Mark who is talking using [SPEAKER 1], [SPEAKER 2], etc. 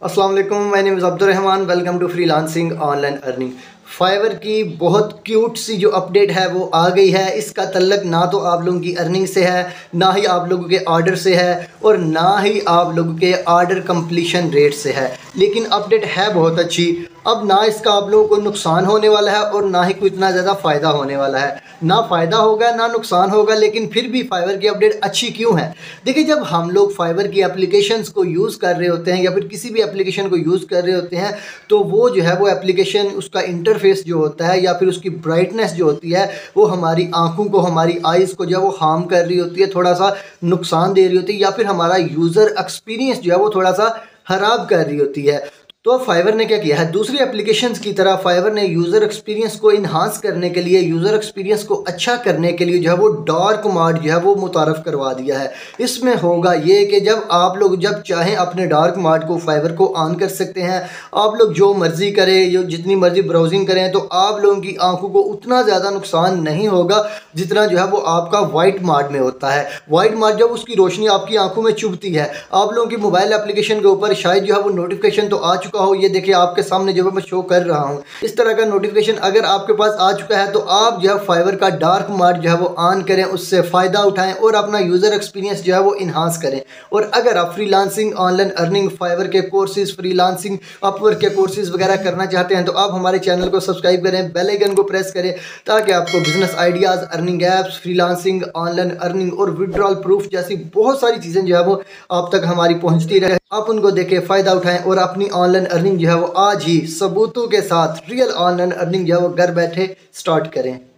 [SPEAKER 1] अस्सलाम वालेकुम, my name is Abdurrahman. Welcome to freelancing online earning. Fiverr की बहुत क्यूट सी जो अपडेट है वो आ गई है। इसका तल्लक ना तो आप लोगों की अर्निंग से है, ना ही आप लोगों के ऑर्डर से है, और ना ही आप लोगों के ऑर्डर कंप्लीशन रेट से है। लेकिन अपडेट है बहुत अच्छी। अब ना इसका आप लोगों को नुकसान होने वाला है और ना ही कोई इतना ज़्यादा फ़ायदा होने वाला है। ना फ़ायदा होगा ना नुकसान होगा, लेकिन फिर भी फाइवर की अपडेट अच्छी क्यों है? देखिए, जब हम लोग फाइवर की एप्लीकेशंस को यूज़ कर रहे होते हैं या फिर किसी भी एप्लीकेशन को यूज़ कर रहे होते हैं, तो वो जो है वो एप्लीकेशन, उसका इंटरफेस जो होता है या फिर उसकी ब्राइटनेस जो होती है, वो हमारी आंखों को, हमारी आइज़ को जो है वो हार्म कर रही होती है, थोड़ा सा नुकसान दे रही होती है, या फिर हमारा यूज़र एक्सपीरियंस जो है वो थोड़ा सा ख़राब कर रही होती है। तो अब फाइवर ने क्या किया है, दूसरी एप्लीकेशंस की तरह फाइवर ने यूज़र एक्सपीरियंस को इन्हांस करने के लिए, यूज़र एक्सपीरियंस को अच्छा करने के लिए जो है वो डार्क मोड जो है वो मुतारफ़ करवा दिया है। इसमें होगा ये कि जब आप लोग जब चाहें अपने डार्क मोड को, फाइवर को ऑन कर सकते हैं। आप लोग जो मर्ज़ी करें, जो जितनी मर्ज़ी ब्राउजिंग करें, तो आप लोगों की आंखों को उतना ज़्यादा नुकसान नहीं होगा जितना जो है वो आपका वाइट मोड में होता है। वाइट मोड जब उसकी रोशनी आपकी आंखों में चुभती है, आप लोगों की मोबाइल एप्लीकेशन के ऊपर शायद जो है वो नोटिफिकेशन तो आ चुका हो। ये देखिए आपके सामने जो है मैं शो कर रहा हूँ, इस तरह का नोटिफिकेशन अगर आपके पास आ चुका है, तो आप जो है फाइवर का डार्क मोड जो है वो ऑन करें, उससे फ़ायदा उठाएं और अपना यूज़र एक्सपीरियंस जो है वो इन्हांस करें। और अगर आप फ्रीलांसिंग, ऑनलाइन अर्निंग, फाइवर के कोर्सेज, फ्रीलांसिंग, अपवर्क के कोर्सेज वगैरह करना चाहते हैं, तो आप हमारे चैनल को सब्सक्राइब करें, बेल आइकन को प्रेस करें, ताकि आपको business ideas, earning apps, freelancing, online earning और विड्रॉल प्रूफ जैसी बहुत सारी चीज़ें जो है वो आप तक हमारी पहुंचती रहे। आप उनको देके फ़ायदा उठाएं और अपनी ऑनलाइन अर्निंग जो है वो आज ही सबूतों के साथ, रियल ऑनलाइन अर्निंग जो है वो घर बैठे स्टार्ट करें।